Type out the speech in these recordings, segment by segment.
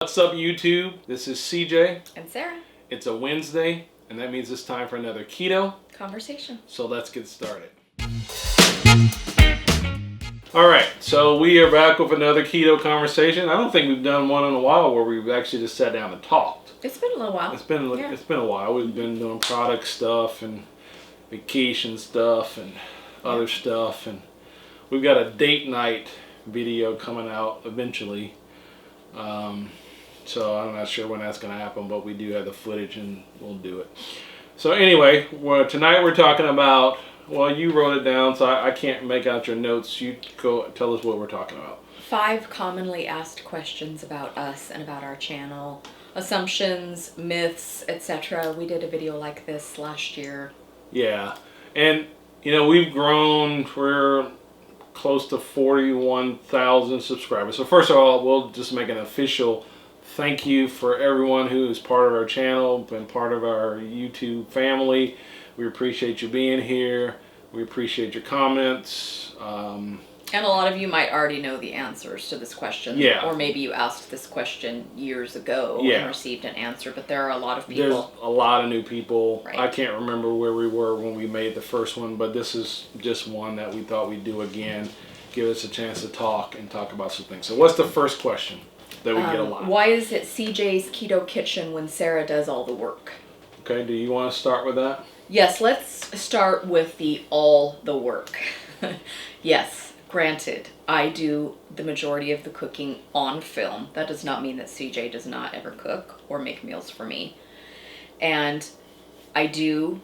What's up, YouTube? This is CJ. And Sarah. It's a Wednesday, and that means it's time for another Keto Conversation. So let's get started. Alright, so we are back with another Keto Conversation. I don't think we've done one in a while where we've actually just sat down and talked. It's been a little while. It's been a while. We've been doing product stuff and vacation stuff and other stuff. And we've got a date night video coming out eventually. So I'm not sure when that's going to happen, but we do have the footage and we'll do it. So anyway, tonight we're talking about, well, you wrote it down, so I can't make out your notes. You go tell us what we're talking about. 5 commonly asked questions about us and about our channel. Assumptions, myths, etc. We did a video like this last year. Yeah. And, you know, we've grown. We're close to 41,000 subscribers. So first of all, we'll just make an official thank you for everyone who is part of our channel and part of our YouTube family. We appreciate you being here. We appreciate your comments. And a lot of you might already know the answers to this question. Yeah. Or maybe you asked this question years ago and received an answer, but there are a lot of people. There's a lot of new people. Right. I can't remember where we were when we made the first one, but this is just one that we thought we'd do again. Give us a chance to talk about some things. So what's the first question that we get a lot? Why is it CJ's Keto Kitchen when Sarah does all the work? Okay, do you want to start with that? Yes, let's start with all the work. Yes, granted, I do the majority of the cooking on film. That does not mean that CJ does not ever cook or make meals for me. And I do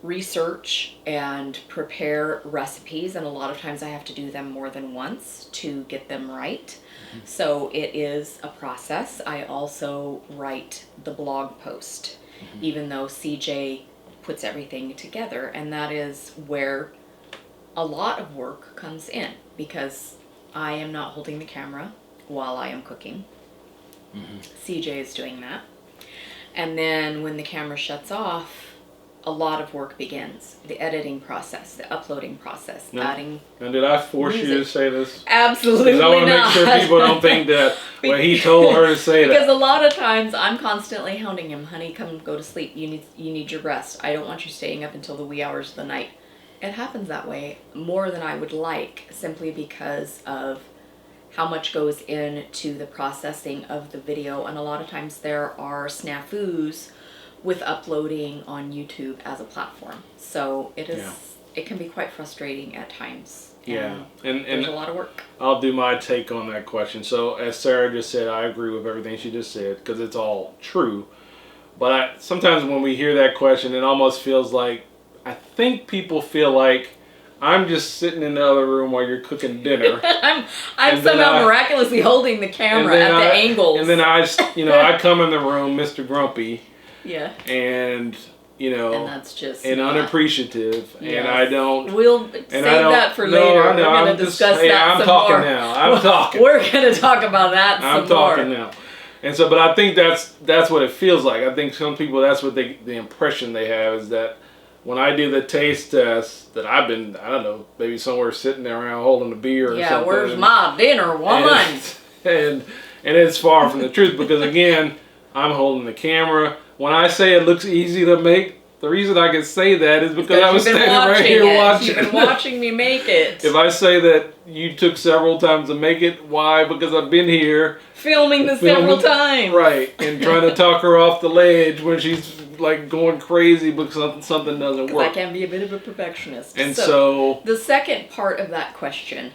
research and prepare recipes, and a lot of times I have to do them more than once to get them right. So it is a process. I also write the blog post, even though CJ puts everything together, and that is where a lot of work comes in, because I am not holding the camera while I am cooking. CJ is doing that. And then when the camera shuts off, a lot of work begins. The editing process, the uploading process, adding. And did I force music. you to say this? Absolutely not. I want to make sure people don't think that he told her to say that. Because a lot of times I'm constantly hounding him, honey, come go to sleep. You need your rest. I don't want you staying up until the wee hours of the night. It happens that way more than I would like, simply because of how much goes into the processing of the video, and a lot of times there are snafus with uploading on YouTube as a platform. So it can be quite frustrating at times. And there's a lot of work. I'll do my take on that question. So as Sarah just said, I agree with everything she just said, because it's all true. But sometimes when we hear that question, it almost feels like, I think people feel like I'm just sitting in the other room while you're cooking dinner. I'm somehow miraculously holding the camera at the angles. And then I come in the room, Mr. Grumpy. Yeah. And and that's just unappreciative. Yes. And I don't. We'll save that for later. We're going to discuss that some more. I'm talking. We're going to talk about that some more. I'm talking now. And so, but I think that's what it feels like. I think some people, that's what the impression they have is that when I do the taste test, that I've been, I don't know, maybe somewhere sitting there around holding a beer or something. Yeah, where's my dinner, woman? And it's far from the truth, because again, I'm holding the camera. When I say it looks easy to make, the reason I can say that is because I was standing right here watching. You've been watching me make it. If I say that you took several times to make it, why? Because I've been here. Filming several times. Right, and trying to talk her off the ledge when she's like going crazy because something doesn't work. I can be a bit of a perfectionist. And so the second part of that question,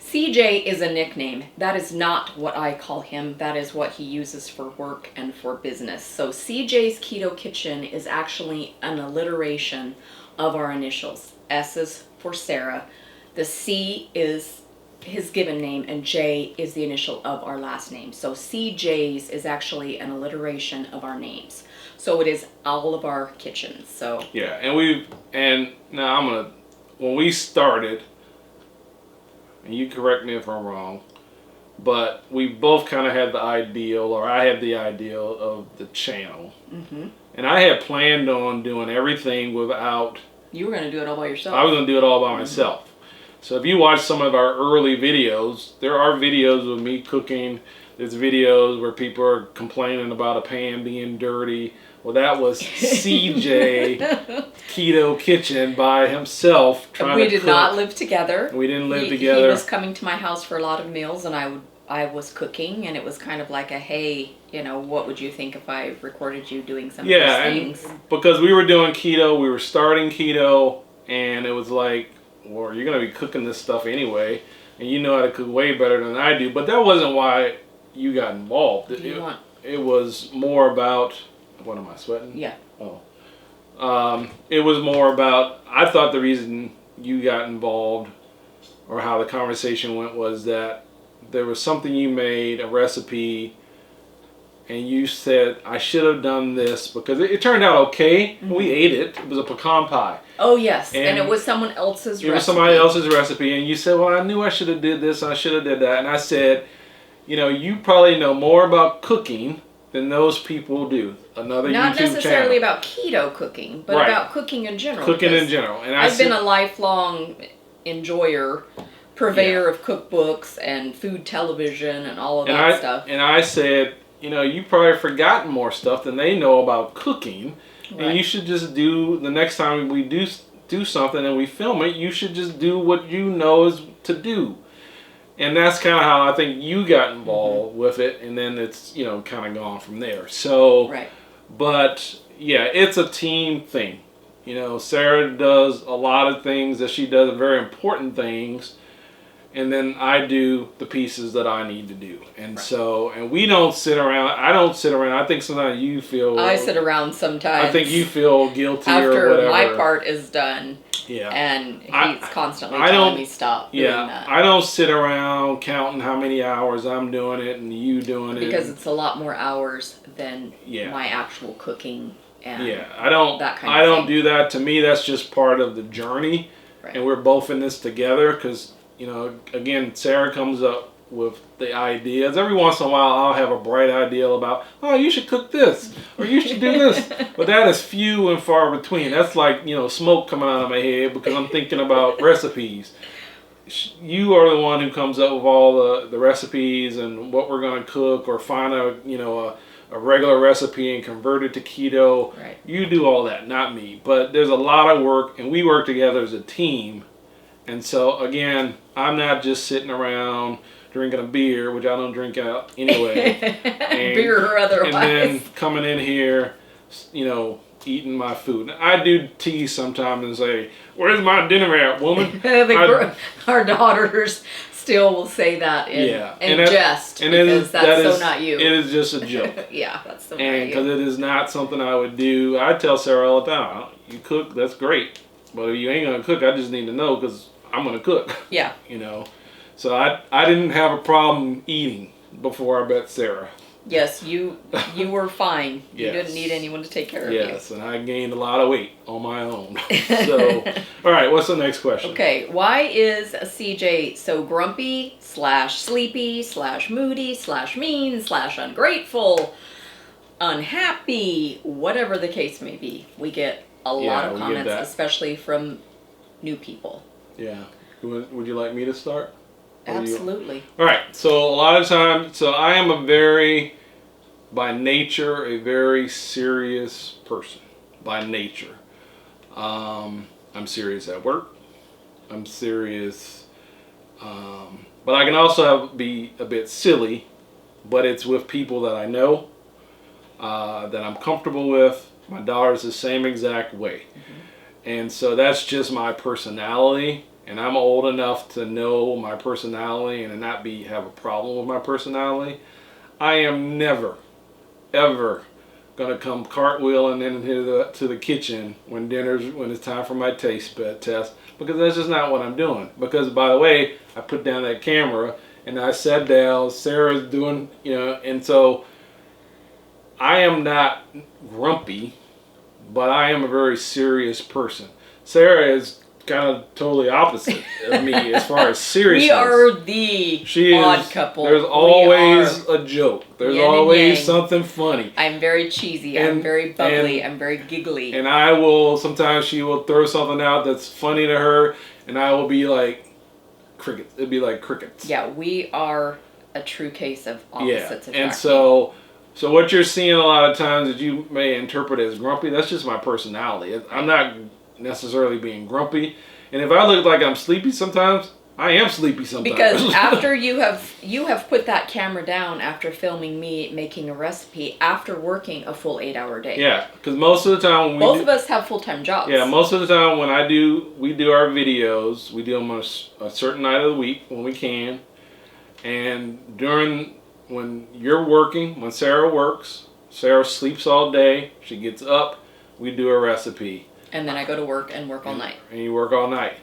CJ is a nickname. That is not what I call him. That is what he uses for work and for business. So CJ's Keto Kitchen is actually an alliteration of our initials. S is for Sarah. The C is his given name, and J is the initial of our last name. So CJ's is actually an alliteration of our names. So it is all of our kitchens. So yeah, and now when we started, and you correct me if I'm wrong, but we both kind of had the ideal, or I had the ideal of the channel. And I had planned on doing everything without. You were going to do it all by yourself. I was going to do it all by myself. So if you watch some of our early videos, there are videos of me cooking. there's videos where people are complaining about a pan being dirty. Well, that was CjsKetoKitchen by himself trying to cook. We did not live together. We didn't live together. He was coming to my house for a lot of meals, and I was cooking, and it was kind of like a, hey, what would you think if I recorded you doing some of these things? And because we were doing keto, we were starting keto, and it was like, well, you're going to be cooking this stuff anyway, and you know how to cook way better than I do. But that wasn't why you got involved. It was more about, what am I sweating? Yeah. Oh. It was more about, I thought the reason you got involved, or how the conversation went, was that there was something you made, a recipe, and you said, I should have done this, because it turned out okay. Mm-hmm. We ate it. It was a pecan pie. Oh, yes. And it was someone else's recipe. It was somebody else's recipe. And you said, well, I knew I should have did this, and I should have did that. And I said, you probably know more about cooking than those people do. Another YouTube channel. Not necessarily about keto cooking, but about cooking in general. Cooking in general. And I've been a lifelong enjoyer, purveyor of cookbooks and food television and all of that stuff. And I said, you probably forgotten more stuff than they know about cooking. Right. And you should just do, the next time we do something and we film it, you should just do what you know is to do. And that's kind of how I think you got involved with it, and then it's, kind of gone from there. So, right. But, yeah, it's a team thing. Sarah does a lot of things that she does, very important things, and then I do the pieces that I need to do. And so, and we don't sit around, I don't sit around, I think sometimes you feel... I sit around sometimes. I think you feel guilty or After whatever. my part is done. Yeah. And he's constantly telling me stop doing that. I don't sit around counting how many hours I'm doing it and you doing it. Because it's a lot more hours than my actual cooking and I don't do that. To me, that's just part of the journey. Right. And we're both in this together because, again, Sarah comes up with the ideas. Every once in a while, I'll have a bright idea about, oh, you should cook this, or you should do this. But that is few and far between. That's like, smoke coming out of my head because I'm thinking about recipes. You are the one who comes up with all the recipes and what we're going to cook, or find a regular recipe and convert it to keto. Right. You do all that, not me. But there's a lot of work, and we work together as a team. And so, again, I'm not just sitting around drinking a beer, which I don't drink out anyway. Beer or otherwise. And then coming in here, eating my food. I do tease sometimes and say, where's my dinner at, woman? Our daughters still will say that in jest, because that's so not you. It is just a joke. Yeah, that's so not you. you. Because it is not something I would do. I tell Sarah all the time, you cook, that's great. But if you ain't going to cook, I just need to know because I'm going to cook. Yeah. So I didn't have a problem eating before I met Sarah. Yes, you were fine. Yes. You didn't need anyone to take care of you. Yes, and I gained a lot of weight on my own. So, all right, what's the next question? Okay, why is CJ so grumpy, /sleepy, /moody, /mean, /ungrateful, unhappy, whatever the case may be? We get a lot of comments, especially from new people. Yeah. Would you like me to start? Absolutely. All right. So a lot of times, I am by nature, a very serious person. By nature, I'm serious at work. I'm serious, but I can also be a bit silly. But it's with people that I know, that I'm comfortable with. My daughter's the same exact way, and so that's just my personality. And I'm old enough to know my personality and not have a problem with my personality. I am never, ever gonna come cartwheeling into the kitchen when it's time for my taste test, because that's just not what I'm doing. Because, by the way, I put down that camera and I sat down. Sarah's doing, and so I am not grumpy, but I am a very serious person. Sarah is kind of totally opposite of me as far as seriousness. We are the odd couple. There's always a joke. There's always something funny. I'm very cheesy. I'm very bubbly. I'm very giggly. And sometimes she will throw something out that's funny to her, and I will be like crickets. It'd be like crickets. Yeah, we are a true case of opposites attracting. And so what you're seeing a lot of times that you may interpret as grumpy, that's just my personality. I'm not necessarily being grumpy. And if I look like I'm sleepy sometimes, I am sleepy sometimes. Because after you have put that camera down after filming me making a recipe after working a full 8-hour day. Yeah, because most of the time when both of us have full-time jobs. Yeah, most of the time when we do our videos, we do them on a certain night of the week when we can. And when you're working, when Sarah works, Sarah sleeps all day. She gets up, we do a recipe. And then I go to work and work all night. And you work all night.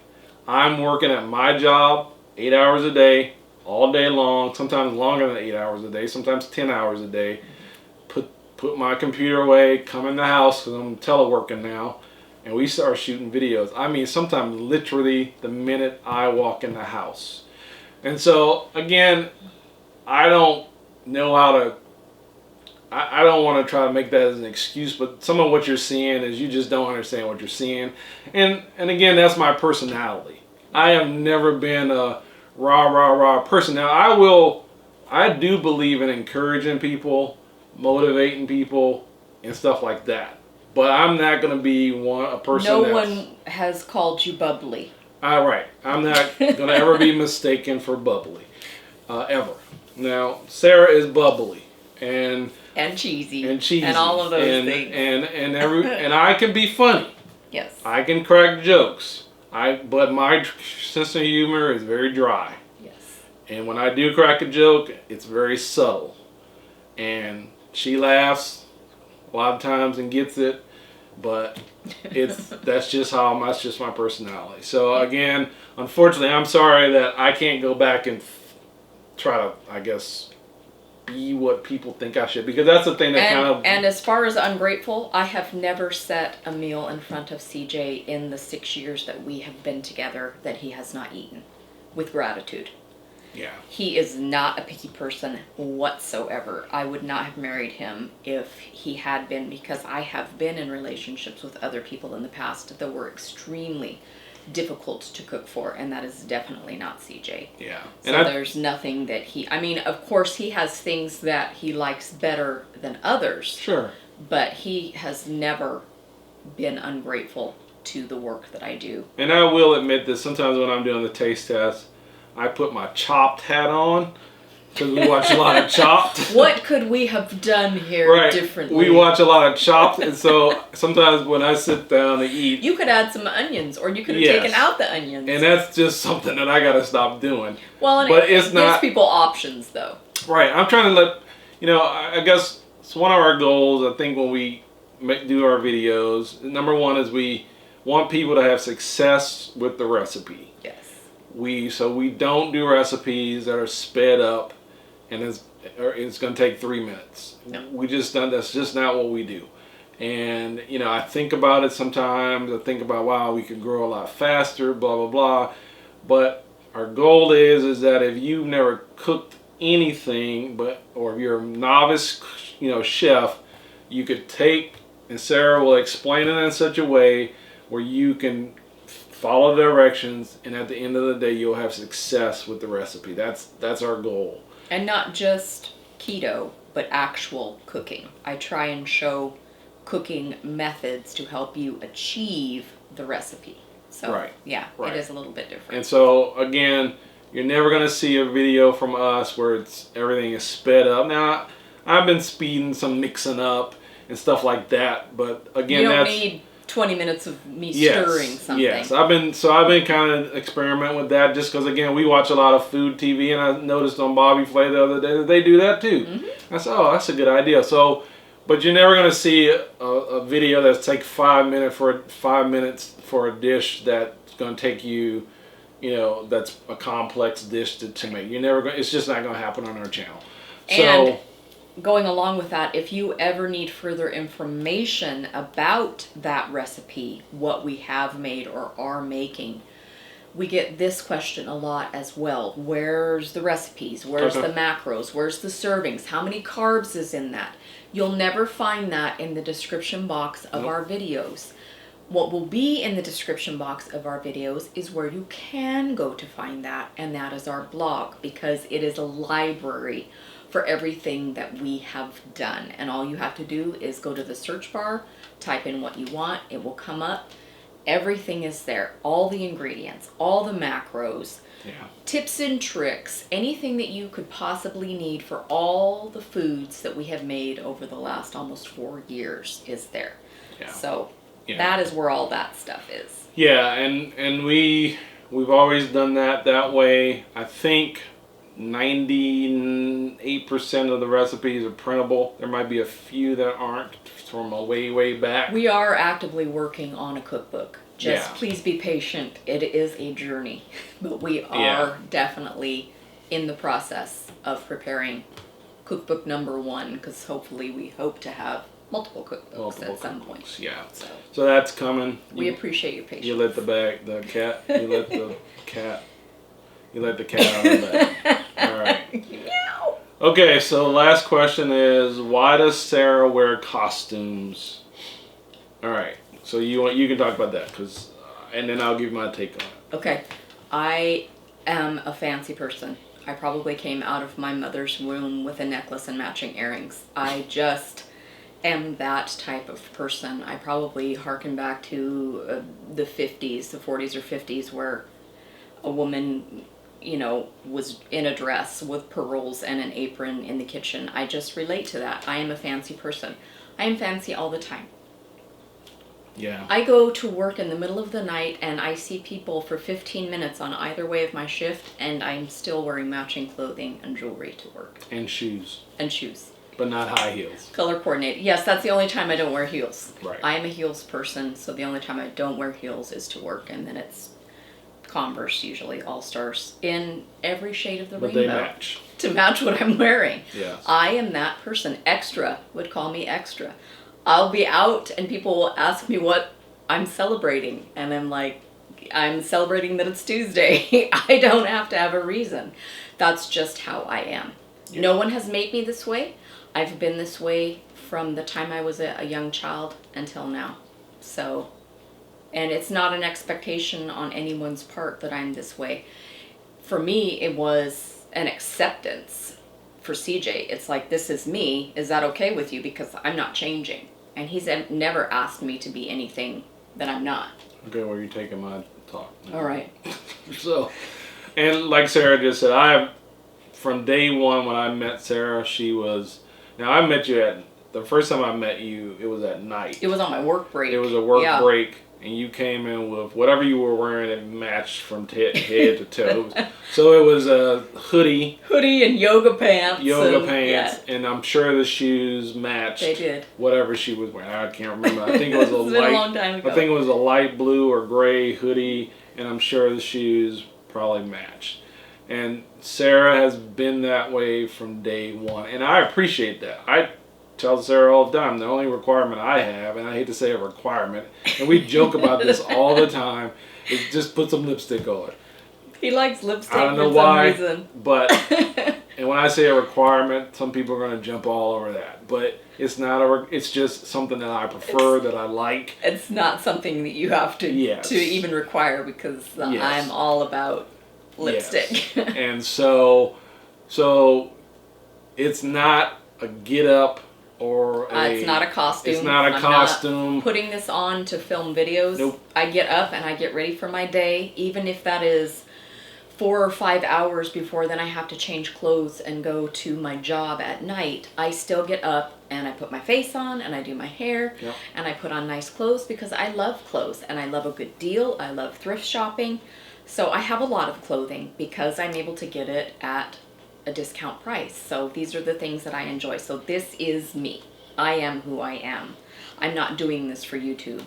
I'm working at my job 8 hours a day, all day long, sometimes longer than 8 hours a day, sometimes 10 hours a day. Put my computer away, come in the house, because I'm teleworking now, and we start shooting videos. I mean, sometimes literally the minute I walk in the house. And so, again, I don't know how to, I don't want to try to make that as an excuse, but some of what you're seeing is you just don't understand what you're seeing. And again, that's my personality. I have never been a rah person. Now, I do believe in encouraging people, motivating people, and stuff like that. But I'm not going to be a person No one has called you bubbly. Right. I'm not going to ever be mistaken for bubbly. Ever. Now, Sarah is bubbly. And cheesy. And all of those things. And I can be funny. Yes. I can crack jokes. But my sense of humor is very dry. Yes. And when I do crack a joke, it's very subtle. And she laughs a lot of times and gets it, but that's just my personality. So again, unfortunately, I'm sorry that I can't go back and try to, I guess, be what people think I should, because that's the thing that And as far as ungrateful, I have never set a meal in front of CJ in the 6 years that we have been together that he has not eaten with gratitude. Yeah. He is not a picky person whatsoever. I would not have married him if he had been, because I have been in relationships with other people in the past that were extremely difficult to cook for, and that is definitely not CJ. Yeah. So there's nothing that of course he has things that he likes better than others. Sure. But he has never been ungrateful to the work that I do. And I will admit that sometimes when I'm doing the taste test, I put my Chopped hat on, because we watch a lot of Chopped. What could we have done here differently? We watch a lot of Chopped, and so sometimes when I sit down to eat, you could add some onions, or you could have taken out the onions. And that's just something that I got to stop doing. Well, but it gives people options, though. Right. I'm trying to I guess it's one of our goals, I think, when we do our videos. Number one is we want people to have success with the recipe. Yes. So we don't do recipes that are sped up and it's going to take 3 minutes. No. That's just not what we do. And I think about it sometimes. I think about, wow, we could grow a lot faster, blah blah blah. But our goal is that if you've never cooked anything, or if you're a novice chef, you could take, and Sarah will explain it in such a way where you can follow the directions, and at the end of the day, you'll have success with the recipe. That's our goal. And not just keto, but actual cooking. I try and show cooking methods to help you achieve the recipe. So, it is a little bit different. And so, again, you're never going to see a video from us where everything is sped up. Now, I've been speeding some mixing up and stuff like that, but again, you don't need 20 minutes of me stirring something. Yes, I've been kind of experimenting with that, just because again we watch a lot of food TV, and I noticed on Bobby Flay the other day that they do that too. Mm-hmm. I said, oh, that's a good idea. So, but you're never going to see a video that's take 5 minutes for a dish that's going to take you, that's a complex dish to make. It's just not going to happen on our channel. And going along with that, if you ever need further information about that recipe, what we have made or are making, we get this question a lot as well. Where's the recipes? Where's the macros? Where's the servings? How many carbs is in that? You'll never find that in the description box of our videos. what will be in the description box of our videos is where you can go to find that, and that is our blog, because it is a library for everything that we have done. And all you have to do is go to the search bar, type in what you want, it will come up. Everything is there, all the ingredients, all the macros, tips and tricks, anything that you could possibly need for all the foods that we have made over the last almost 4 years is there. So that is where all that stuff is. Yeah, and we've always done that way. I think 98% of the recipes are printable. There might be a few that aren't from a way back. We are actively working on a cookbook. Just please be patient. It is a journey, but we are definitely in the process of preparing cookbook number 1, because hopefully we hope to have multiple cookbooks at some point. Yeah. So that's coming. We appreciate your patience. You let the cat out of the bag. All right. Meow. Okay, so the last question is, why does Sarah wear costumes? All right. So you can talk about that, and then I'll give my take on it. Okay. I am a fancy person. I probably came out of my mother's womb with a necklace and matching earrings. I just am that type of person. I probably harken back to the 50s, the 40s or 50s, where a woman, was in a dress with pearls and an apron in the kitchen. I just relate to that. I am a fancy person. I am fancy all the time. Yeah. I go to work in the middle of the night and I see people for 15 minutes on either way of my shift, and I'm still wearing matching clothing and jewelry to work. And shoes. But not high heels. Color coordinated. Yes, that's the only time I don't wear heels. Right. I am a heels person, so the only time I don't wear heels is to work, and then it's Converse, usually All-Stars, in every shade of the rainbow. But they match. To match what I'm wearing. Yes. I am that person. Extra would call me extra. I'll be out and people will ask me what I'm celebrating, and I'm like, I'm celebrating that it's Tuesday. I don't have to have a reason. That's just how I am. Yeah. No one has made me this way. I've been this way from the time I was a young child until now. So, and it's not an expectation on anyone's part that I'm this way. For me, it was an acceptance. For CJ, it's like, this is me. Is that okay with you? Because I'm not changing. And he's never asked me to be anything that I'm not. Okay, well, you're taking my talk now. All right. So, and like Sarah just said, from day one when I met Sarah, now I met you the first time I met you, it was at night. It was on my work break. It was a work break. And you came in with whatever you were wearing that matched from head to toe. So it was a hoodie. Hoodie and yoga pants. And I'm sure the shoes matched. They did. Whatever she was wearing. I can't remember. I think it was a long time ago. I think it was a light blue or gray hoodie, and I'm sure the shoes probably matched. And Sarah has been that way from day one, and I appreciate that. I tell Sarah all the time, the only requirement I have, and I hate to say a requirement, and we joke about this all the time, is just put some lipstick on it. He likes lipstick I don't know for why, some reason. But, and when I say a requirement, some people are going to jump all over that. But it's not it's just something that I prefer, that I like. It's not something that you have to even require, because I'm all about lipstick. Yes. And so it's not a get up. It's not a costume. It's not a costume. I'm not putting this on to film videos. Nope. I get up and I get ready for my day, even if that is 4 or 5 hours before then I have to change clothes and go to my job at night. I still get up and I put my face on and I do my hair and I put on nice clothes, because I love clothes and I love a good deal. I love thrift shopping. So I have a lot of clothing because I'm able to get it at a discount price. So these are the things that I enjoy. So this is me. I am who I am. I'm not doing this for YouTube.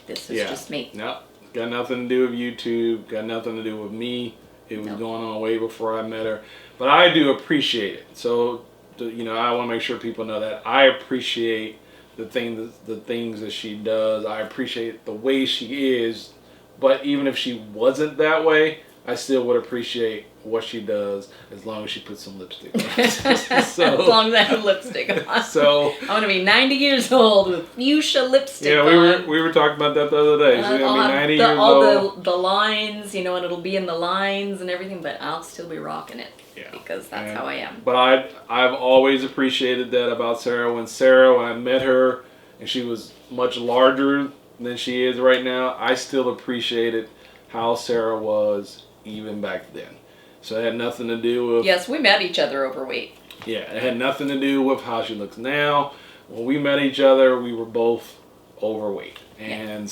This is just me. No, got nothing to do with YouTube. Got nothing to do with me. It was going on way before I met her. But I do appreciate it. So, I want to make sure people know that I appreciate the things that she does. I appreciate the way she is. But even if she wasn't that way, I still would appreciate what she does, as long as she puts some lipstick on. As long as I have lipstick on. So I want to be 90 years old with fuchsia lipstick on. Yeah, we were talking about that the other day. So you're going to be 90 years old. The lines, and it'll be in the lines and everything, but I'll still be rocking it. Yeah. Because that's how I am. But I've always appreciated that about Sarah. When I met her, and she was much larger than she is right now, I still appreciated how Sarah was even back then. So it had nothing to do with... Yes, we met each other overweight. Yeah, it had nothing to do with how she looks now. When we met each other, we were both overweight. And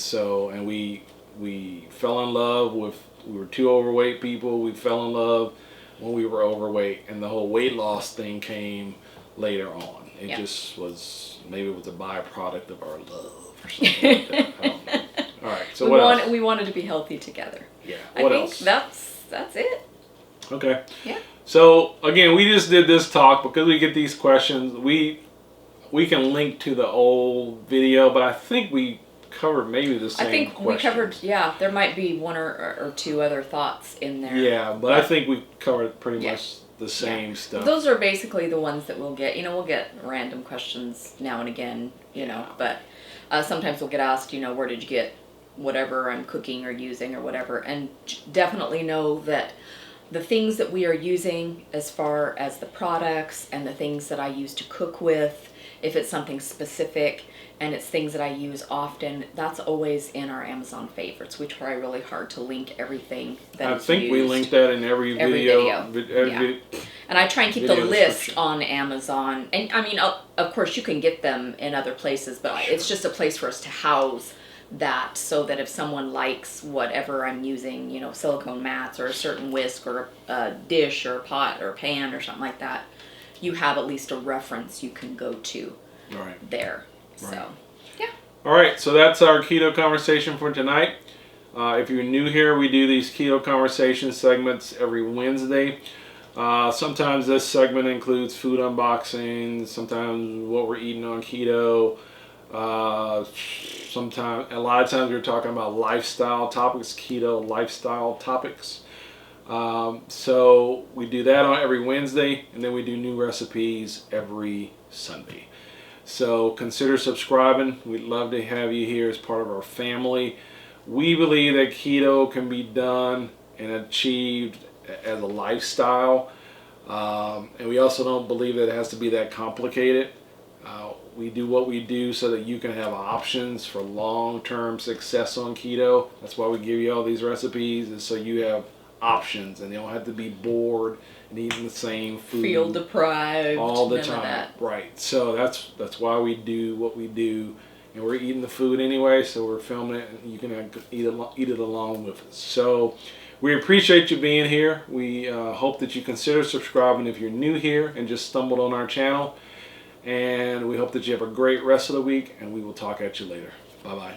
we fell in love with... We were two overweight people. We fell in love when we were overweight. And the whole weight loss thing came later on. It just was... Maybe it was a byproduct of our love or something like that. I don't know. All right, so what else? We wanted to be healthy together. Yeah, what else? I think that's it. Okay. Yeah. So again, we just did this talk because we get these questions. We can link to the old video, but I think we covered maybe the same questions. We covered, there might be one or two other thoughts in there. Yeah, but I think we covered pretty much the same stuff. Those are basically the ones that we'll get. We'll get random questions now and again, but sometimes we'll get asked, where did you get whatever I'm cooking or using or whatever, and definitely know that the things that we are using as far as the products and the things that I use to cook with, if it's something specific and it's things that I use often, that's always in our Amazon favorites. We try really hard to link everything that is used. I think we link that in every video. And I try and keep the list on Amazon. And I mean, of course, you can get them in other places, but it's just a place for us to house that, so that if someone likes whatever I'm using, silicone mats or a certain whisk or a dish or a pot or a pan or something like that, you have at least a reference you can go to there. Right. So, yeah. All right, so that's our keto conversation for tonight. If you're new here, we do these keto conversation segments every Wednesday. Sometimes this segment includes food unboxings, sometimes what we're eating on keto. A lot of times we're talking about lifestyle topics, keto lifestyle topics. So we do that on every Wednesday, and then we do new recipes every Sunday. So consider subscribing. We'd love to have you here as part of our family. We believe that keto can be done and achieved as a lifestyle, and we also don't believe that it has to be that complicated. We do what we do so that you can have options for long-term success on keto. That's why we give you all these recipes, is so you have options and you don't have to be bored and eating the same food, feel deprived all the time. Right. So that's why we do what we do, and we're eating the food anyway, so we're filming it and you can eat it along with us. So we appreciate you being here. We hope that you consider subscribing if you're new here and just stumbled on our channel. And we hope that you have a great rest of the week, and we will talk at you later. Bye-bye.